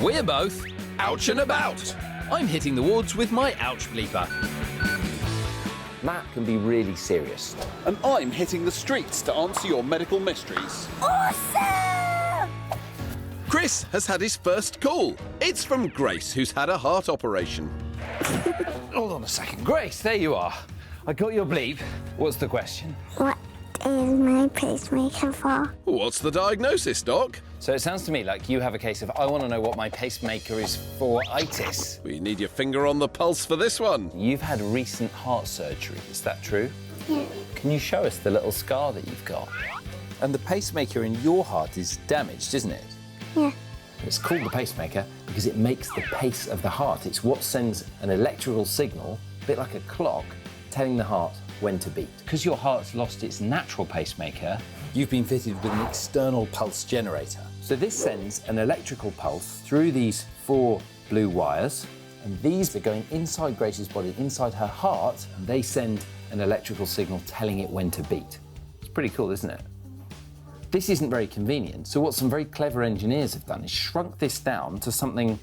We're both ouch and about. I'm hitting the wards with my ouch bleeper. That can be really serious. And I'm hitting the streets to answer your medical mysteries. Awesome! Chris has had his first call. It's from Grace, who's had a heart operation. Hold on a second. Grace, there you are. I got your bleep. What's the question? What is my pacemaker for? What's the diagnosis, Doc? So it sounds to me like you have a case of I want to know what my pacemaker is for itis. We need your finger on the pulse for this one. You've had recent heart surgery, is that true? Yeah. Can you show us the little scar that you've got? And the pacemaker in your heart is damaged, isn't it? Yeah. It's called the pacemaker because it makes the pace of the heart. It's what sends an electrical signal, a bit like a clock, telling the heart when to beat. Because your heart's lost its natural pacemaker, you've been fitted with an external pulse generator. So this sends an electrical pulse through these 4 blue wires, and these are going inside Grace's body, inside her heart, and they send an electrical signal telling it when to beat. It's pretty cool, isn't it? This isn't very convenient, so what some very clever engineers have done is shrunk this down to something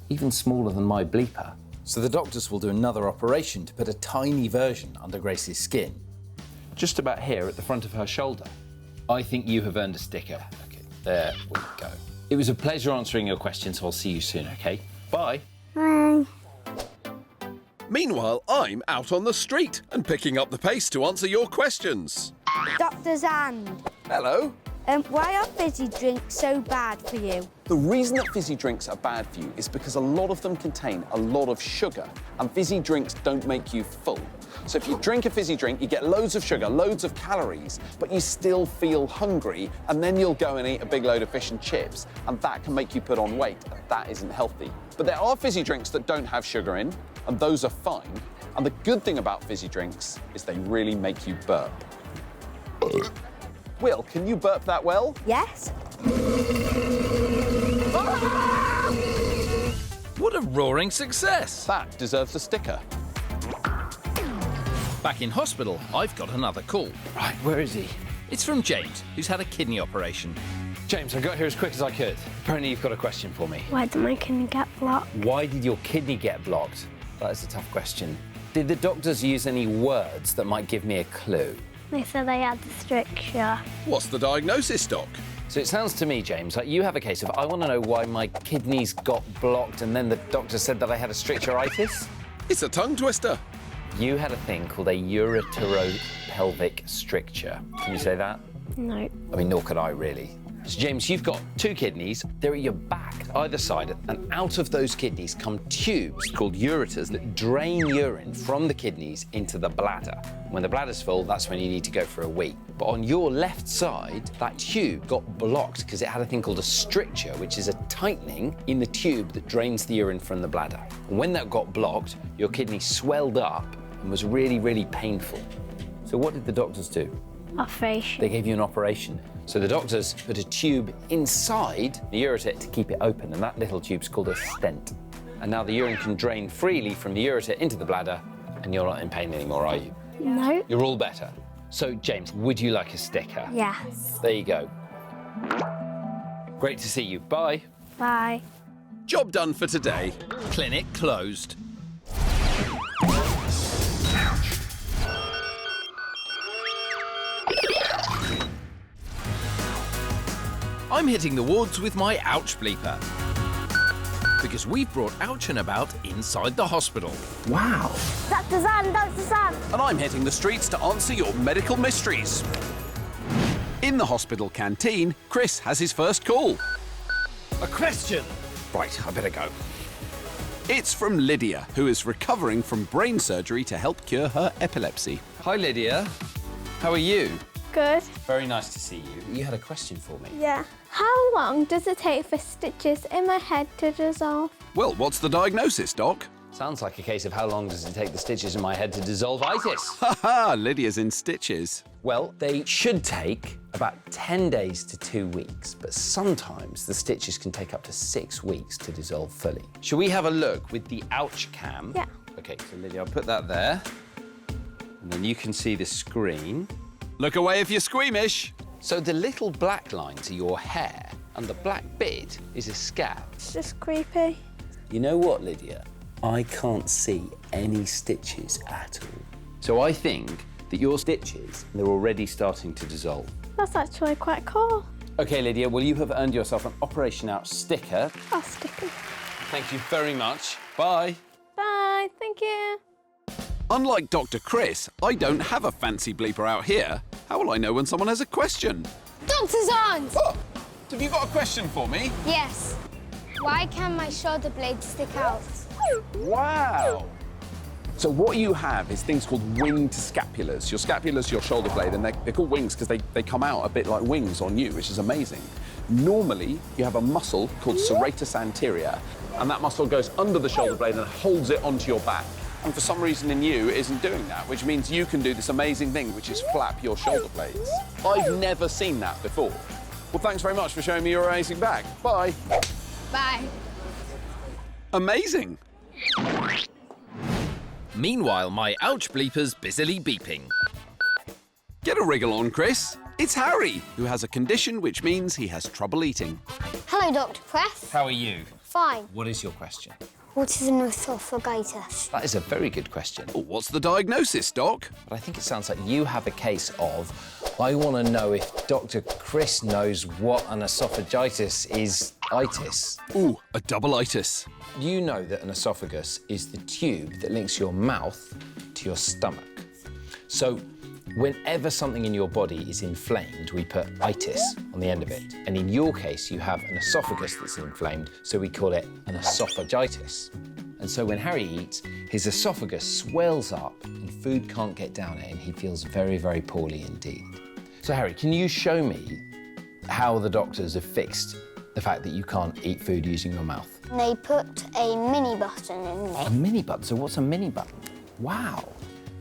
even smaller than my bleeper. So the doctors will do another operation to put a tiny version under Grace's skin, just about here at the front of her shoulder. I think you have earned a sticker. Okay, there we go. It was a pleasure answering your questions, so I'll see you soon, okay? Bye. Bye. Meanwhile, I'm out on the street and picking up the pace to answer your questions. Dr. Xand, Hello. why are fizzy drinks so bad for you? The reason that fizzy drinks are bad for you is because a lot of them contain a lot of sugar, and fizzy drinks don't make you full. So if you drink a fizzy drink, you get loads of sugar, loads of calories, but you still feel hungry, and then you'll go and eat a big load of fish and chips, and that can make you put on weight, and that isn't healthy. But there are fizzy drinks that don't have sugar in, and those are fine. And the good thing about fizzy drinks is they really make you burp. Will, can you burp that well? Yes? What a roaring success! That deserves a sticker. Back in hospital, I've got another call. Right, where is he? It's from James, who's had a kidney operation. James, I got here as quick as I could. Apparently you've got a question for me. Why did my kidney get blocked? Why did your kidney get blocked? That is a tough question. Did the doctors use any words that might give me a clue? They said I had the stricture. What's the diagnosis, Doc? So it sounds to me, James, like you have a case of I want to know why my kidneys got blocked and then the doctor said that I had a stricturitis. It's a tongue twister. You had a thing called a ureteropelvic stricture. Can you say that? No. I mean, nor could I really. So James, you've got 2 kidneys. They're at your back, either side, and out of those kidneys come tubes called ureters that drain urine from the kidneys into the bladder. When the bladder's full, that's when you need to go for a wee. But on your left side, that tube got blocked because it had a thing called a stricture, which is a tightening in the tube that drains the urine from the bladder. And when that got blocked, your kidney swelled up and was really, really painful. So what did the doctors do? Operation. They gave you an operation. So the doctors put a tube inside the ureter to keep it open, and that little tube's called a stent. And now the urine can drain freely from the ureter into the bladder, and you're not in pain anymore, are you? No. You're all better. So, James, would you like a sticker? Yes. There you go. Great to see you. Bye. Bye. Job done for today. Clinic closed. I'm hitting the wards with my ouch bleeper. Because we've brought ouch and about inside the hospital. Wow. Dr. Xand, Dr. Xand. And I'm hitting the streets to answer your medical mysteries. In the hospital canteen, Chris has his first call. A question. Right, I better go. It's from Lydia, who is recovering from brain surgery to help cure her epilepsy. Hi, Lydia. How are you? Good. Very nice to see you. You had a question for me. Yeah. How long does it take for stitches in my head to dissolve? Well, what's the diagnosis, Doc? Sounds like a case of how long does it take the stitches in my head to dissolve itis? Ha, Lydia's in stitches. Well, they should take about 10 days to 2 weeks, but sometimes the stitches can take up to 6 weeks to dissolve fully. Shall we have a look with the ouch cam? Yeah. Okay, so Lydia, I'll put that there. And then you can see the screen. Look away if you're squeamish. So the little black lines are your hair, And the black bit is a scab. It's just creepy. You know what, Lydia? I can't see any stitches at all. So I think that your stitches, they're already starting to dissolve. That's actually quite cool. OK, Lydia, well, you have earned yourself an Operation Out sticker. I'll stick it. Thank you very much. Bye. Bye, thank you. Unlike Dr. Chris, I don't have a fancy bleeper out here. How will I know when someone has a question? Dr. Xand! Oh, have you got a question for me? Yes. Why can my shoulder blades stick out? Wow! So what you have is things called winged scapulas. Your scapula's your shoulder blade, and they're called wings because they come out a bit like wings on you, which is amazing. Normally, you have a muscle called serratus anterior, and that muscle goes under the shoulder blade and holds it onto your back. And for some reason in you, it isn't doing that, which means you can do this amazing thing, which is flap your shoulder blades. I've never seen that before. Well, thanks very much for showing me your amazing back. Bye. Bye. Amazing. Meanwhile, my ouch bleeper's busily beeping. Get a wriggle on, Chris. It's Harry, who has a condition which means he has trouble eating. Hello, Dr. Press. How are you? Fine. What is your question? What is an esophagitis? That is a very good question. Oh, what's the diagnosis, Doc? But I think it sounds like you have a case of, I want to know if Dr. Chris knows what an esophagitis is. Itis. Ooh, a double-itis. You know that an esophagus is the tube that links your mouth to your stomach. So whenever something in your body is inflamed, we put itis on the end of it. And in your case, you have an esophagus that's inflamed, so we call it an esophagitis. And so when Harry eats, his esophagus swells up and food can't get down it, and he feels very, very poorly indeed. So Harry, can you show me how the doctors have fixed the fact that you can't eat food using your mouth? They put a mini button in me. A mini button? So what's a mini button? Wow.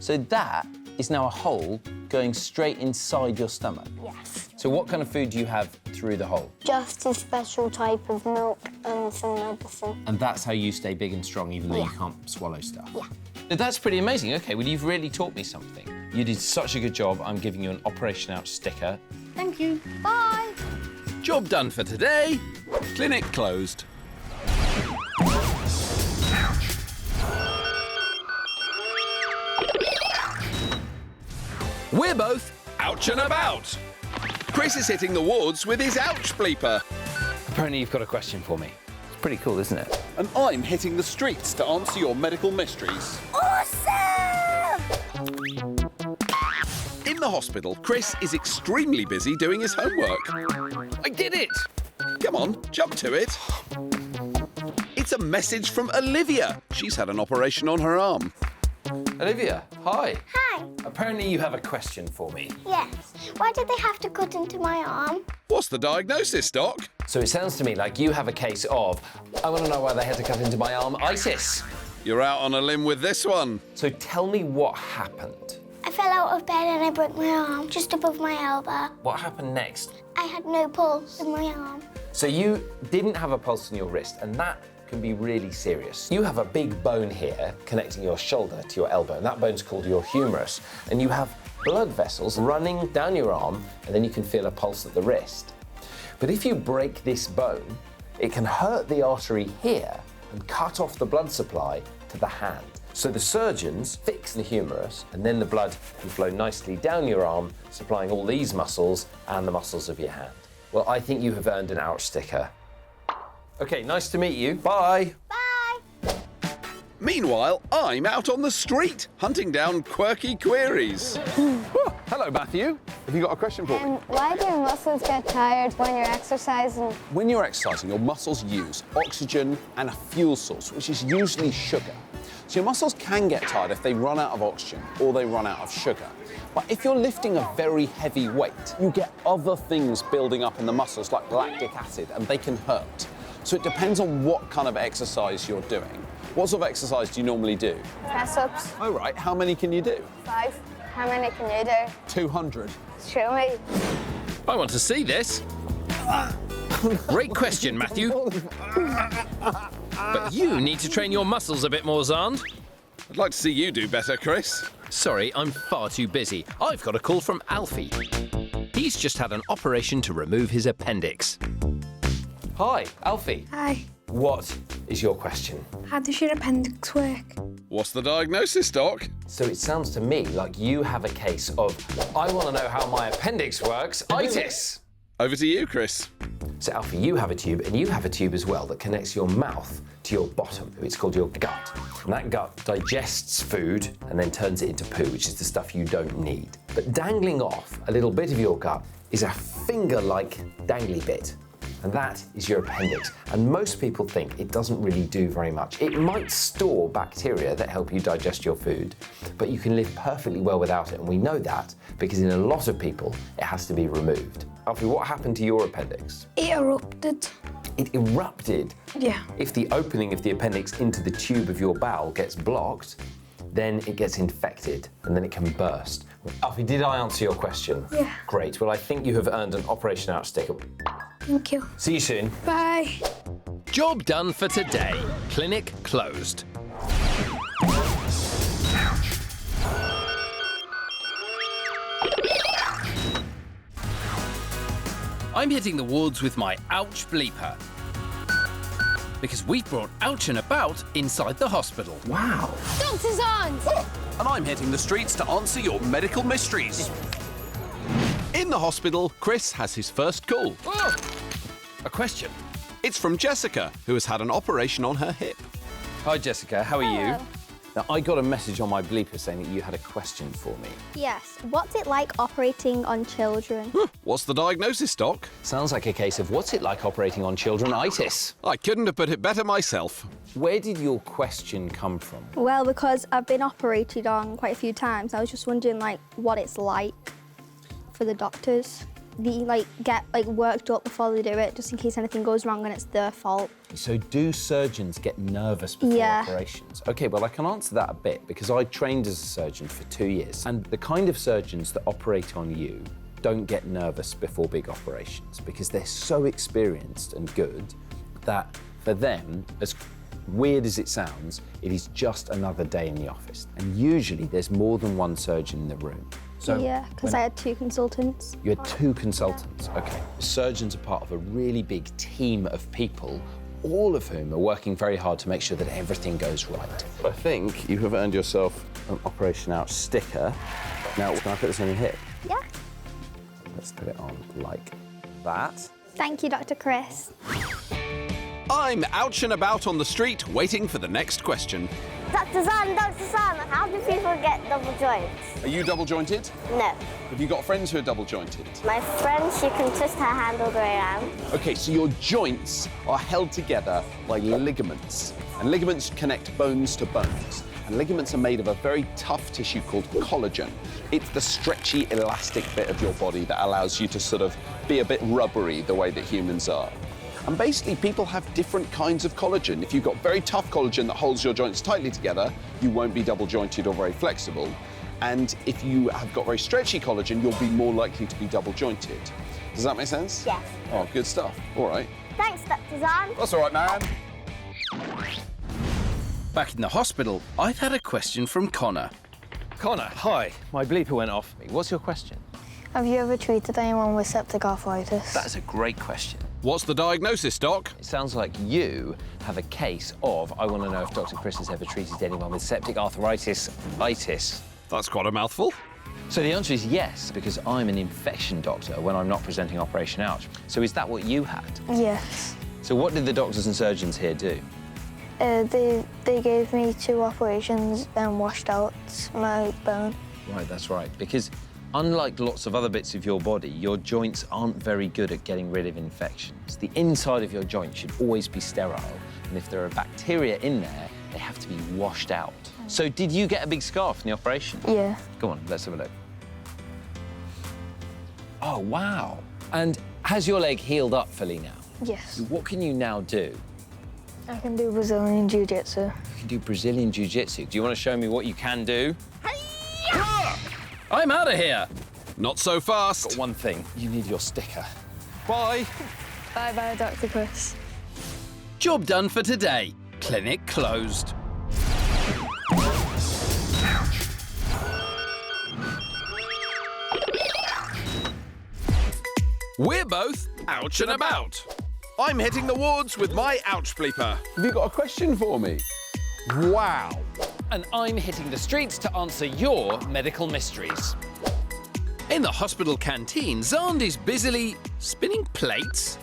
So that is now a hole going straight inside your stomach? Yes. So what kind of food do you have through the hole? Just a special type of milk and some medicine. And that's how you stay big and strong even though you Yeah. can't swallow stuff? Yeah. That's pretty amazing. OK, well, you've really taught me something. You did such a good job. I'm giving you an Operation Out sticker. Thank you. Bye. Job done for today. Clinic closed. We're both ouch and about. Chris is hitting the wards with his ouch bleeper. Apparently you've got a question for me. It's pretty cool, isn't it? And I'm hitting the streets to answer your medical mysteries. Awesome! In the hospital, Chris is extremely busy doing his homework. I did it! Come on, jump to it. It's a message from Olivia. She's had an operation on her arm. Olivia, hi. Hi. Apparently you have a question for me. Yes. Why did they have to cut into my arm? What's the diagnosis, Doc? So it sounds to me like you have a case of, I want to know why they had to cut into my arm, itis. You're out on a limb with this one. So tell me what happened. I fell out of bed and I broke my arm just above my elbow. What happened next? I had no pulse in my arm. So you didn't have a pulse in your wrist, and that can be really serious. You have a big bone here connecting your shoulder to your elbow, and that bone's called your humerus. And you have blood vessels running down your arm, and then you can feel a pulse at the wrist. But if you break this bone, it can hurt the artery here and cut off the blood supply to the hand. So the surgeons fix the humerus, and then the blood can flow nicely down your arm, supplying all these muscles and the muscles of your hand. Well, I think you have earned an ouch sticker. OK, nice to meet you. Bye. Bye. Meanwhile, I'm out on the street, hunting down quirky queries. Oh, hello, Matthew. Have you got a question for me? Why do your muscles get tired when you're exercising? When you're exercising, your muscles use oxygen and a fuel source, which is usually sugar. So your muscles can get tired if they run out of oxygen or they run out of sugar. But if you're lifting a very heavy weight, you get other things building up in the muscles like lactic acid, and they can hurt. So it depends on what kind of exercise you're doing. What sort of exercise do you normally do? Press-ups. Oh, right. How many can you do? 5. How many can you do? 200. Show me. I want to see this. Great question, Matthew. But you need to train your muscles a bit more, Xand. I'd like to see you do better, Chris. Sorry, I'm far too busy. I've got a call from Alfie. He's just had an operation to remove his appendix. Hi, Alfie. Hi. What is your question? How does your appendix work? What's the diagnosis, Doc? So it sounds to me like you have a case of, I want to know how my appendix works, itis. Over to you, Chris. So Alfie, you have a tube, and you have a tube as well that connects your mouth to your bottom. It's called your gut. And that gut digests food and then turns it into poo, which is the stuff you don't need. But dangling off a little bit of your gut is a finger-like dangly bit. And that is your appendix. And most people think it doesn't really do very much. It might store bacteria that help you digest your food, but you can live perfectly well without it. And we know that because in a lot of people, it has to be removed. Alfie, what happened to your appendix? It erupted. It erupted? Yeah. If the opening of the appendix into the tube of your bowel gets blocked, then it gets infected and then it can burst. Alfie, did I answer your question? Yeah. Great. Well, I think you have earned an Operation Ouch sticker. Thank you. See you soon. Bye. Job done for today. Clinic closed. I'm hitting the wards with my ouch bleeper. Because we've brought ouch and about inside the hospital. Wow. Dr. Xand! And I'm hitting the streets to answer your medical mysteries. In the hospital, Chris has his first call. Oh, a question. It's from Jessica, who has had an operation on her hip. Hi, Jessica. How are Hello. you? Now, I got a message on my bleeper saying that you had a question for me. Yes. What's it like operating on children? What's the diagnosis, Doc? Sounds like a case of what's it like operating on children itis. I couldn't have put it better myself. Where did your question come from? Well, because I've been operated on quite a few times, I was just wondering, like, what it's like for the doctors. Do you, like, get, like, worked up before they do it, just in case anything goes wrong and it's their fault? So do surgeons get nervous before operations? Okay, well, I can answer that a bit because I trained as a surgeon for 2 years. And the kind of surgeons that operate on you don't get nervous before big operations because they're so experienced and good that for them, as weird as it sounds, it is just another day in the office. And usually there's more than one surgeon in the room. So Yeah, because I had 2 consultants. You had 2 consultants, okay. Surgeons are part of a really big team of people, all of whom are working very hard to make sure that everything goes right. I think you have earned yourself an Operation Ouch sticker. Now, can I put this on your hip? Yeah. Let's put it on like that. Thank you, Dr. Chris. I'm ouch and about on the street, waiting for the next question. Dr. Xand, how do people get double joints? Are you double jointed? No. Have you got friends who are double jointed? My friend, she can twist her hand all the way around. Okay, so your joints are held together by ligaments. And ligaments connect bones to bones. And ligaments are made of a very tough tissue called collagen. It's the stretchy, elastic bit of your body that allows you to sort of be a bit rubbery the way that humans are. And basically, people have different kinds of collagen. If you've got very tough collagen that holds your joints tightly together, you won't be double jointed or very flexible. And if you have got very stretchy collagen, you'll be more likely to be double jointed. Does that make sense? Yes. Oh, good stuff. All right. Thanks, Dr. Xand. That's all right, man. Back in the hospital, I've had a question from Connor. Connor, hi. My bleeper went off. What's your question? Have you ever treated anyone with septic arthritis? That's a great question. What's the diagnosis, Doc? It sounds like you have a case of, I want to know if Dr. Chris has ever treated anyone with septic arthritis itis. That's quite a mouthful. So the answer is yes, because I'm an infection doctor when I'm not presenting Operation Ouch. So is that what you had? Yes. So what did the doctors and surgeons here do? They gave me 2 operations and washed out my bone. Right, that's right. Because unlike lots of other bits of your body, your joints aren't very good at getting rid of infections. The inside of your joint should always be sterile. And if there are bacteria in there, they have to be washed out. So did you get a big scar from the operation? Yeah. Go on, let's have a look. Oh, wow. And has your leg healed up fully now? Yes. What can you now do? I can do Brazilian Jiu-Jitsu. You can do Brazilian Jiu-Jitsu. Do you want to show me what you can do? I'm out of here. Not so fast. Got one thing. You need your sticker. Bye. Bye-bye, Dr. Chris. Job done for today. Clinic closed. We're both ouch and about. I'm hitting the wards with my ouch bleeper. Have you got a question for me? Wow. And I'm hitting the streets to answer your medical mysteries. In the hospital canteen, Xand is busily spinning plates.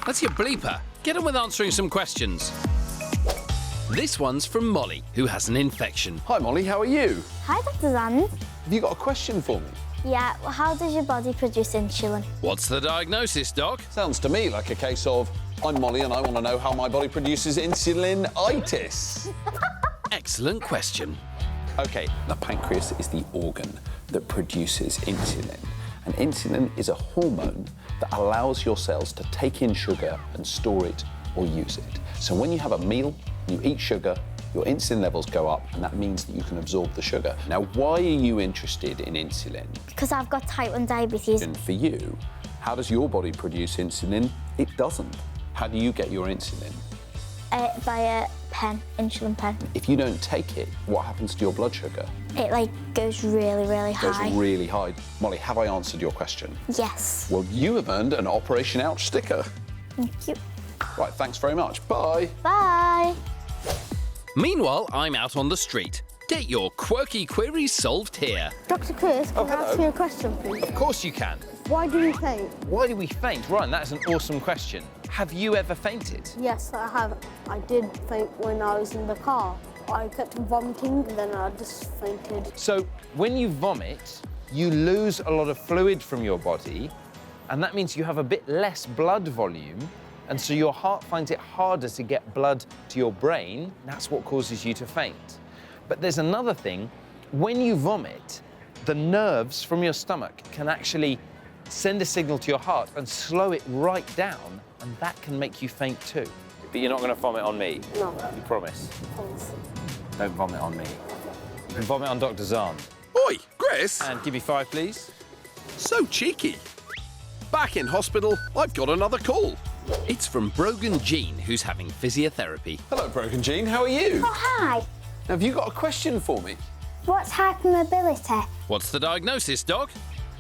That's your bleeper. Get on with answering some questions. This one's from Molly, who has an infection. Hi, Molly, how are you? Hi, Dr. Xand. Have you got a question for me? Yeah, well, how does your body produce insulin? What's the diagnosis, Doc? Sounds to me like a case of, I'm Molly and I want to know how my body produces insulin-itis. Excellent question. OK, the pancreas is the organ that produces insulin. And insulin is a hormone that allows your cells to take in sugar and store it or use it. So when you have a meal, you eat sugar, your insulin levels go up, and that means that you can absorb the sugar. Now, why are you interested in insulin? Because I've got type 1 diabetes. And for you, how does your body produce insulin? It doesn't. How do you get your insulin? By a pen, insulin pen. If you don't take it, what happens to your blood sugar? It, goes really, really It high. goes really high. Molly, have I answered your question? Yes. Well, you have earned an Operation Ouch sticker. Thank you. Right, thanks very much. Bye. Bye. Meanwhile, I'm out on the street. Get your quirky queries solved here. Dr. Chris, can I ask you a question, please? Of course you can. Why do you faint? Why do we faint? Ryan, that is an awesome question. Have you ever fainted? Yes, I have. I did faint when I was in the car. I kept vomiting, and then I just fainted. So when you vomit, you lose a lot of fluid from your body, and that means you have a bit less blood volume, and so your heart finds it harder to get blood to your brain. That's what causes you to faint. But there's another thing. When you vomit, the nerves from your stomach can actually send a signal to your heart and slow it right down, and that can make you faint too. But you're not going to vomit on me? No. You promise? Thanks. Don't vomit on me. You can vomit on Dr. Xand. Oi, Chris! And give me 5, please. So cheeky. Back in hospital, I've got another call. It's from Brogan Jean, who's having physiotherapy. Hello, Broken Jean. How are you? Oh, hi. Have you got a question for me? What's hypermobility? What's the diagnosis, Doc?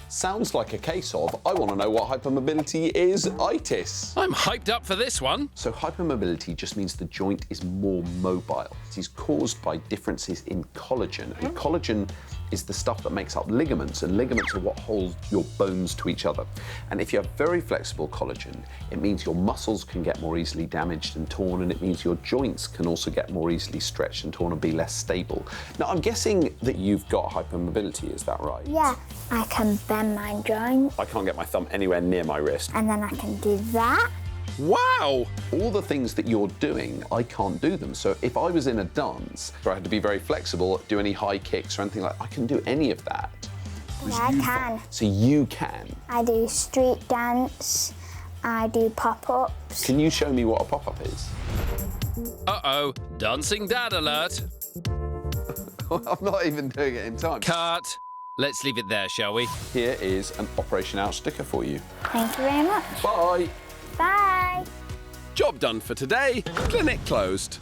Sounds like a case of, I want to know what hypermobility is, itis. I'm hyped up for this one. So hypermobility just means the joint is more mobile. It is caused by differences in collagen. And collagen is the stuff that makes up ligaments, and ligaments are what hold your bones to each other. And if you have very flexible collagen, it means your muscles can get more easily damaged and torn, and it means your joints can also get more easily stretched and torn and be less stable. Now, I'm guessing that you've got hypermobility, is that right? Yeah, I can bend my joint, I can't get my thumb anywhere near my wrist. and then I can do that. Wow! All the things that you're doing, I can't do them. So if I was in a dance where I had to be very flexible, do any high kicks or anything like that, I can do any of that. Yeah, I can. So you can. I do street dance, I do pop-ups. Can you show me what a pop-up is? Uh-oh, dancing dad alert. I'm not even doing it in time. Cut. Let's leave it there, shall we? Here is an Operation Ouch sticker for you. Thank you very much. Bye. Bye. Job done for today. Clinic closed.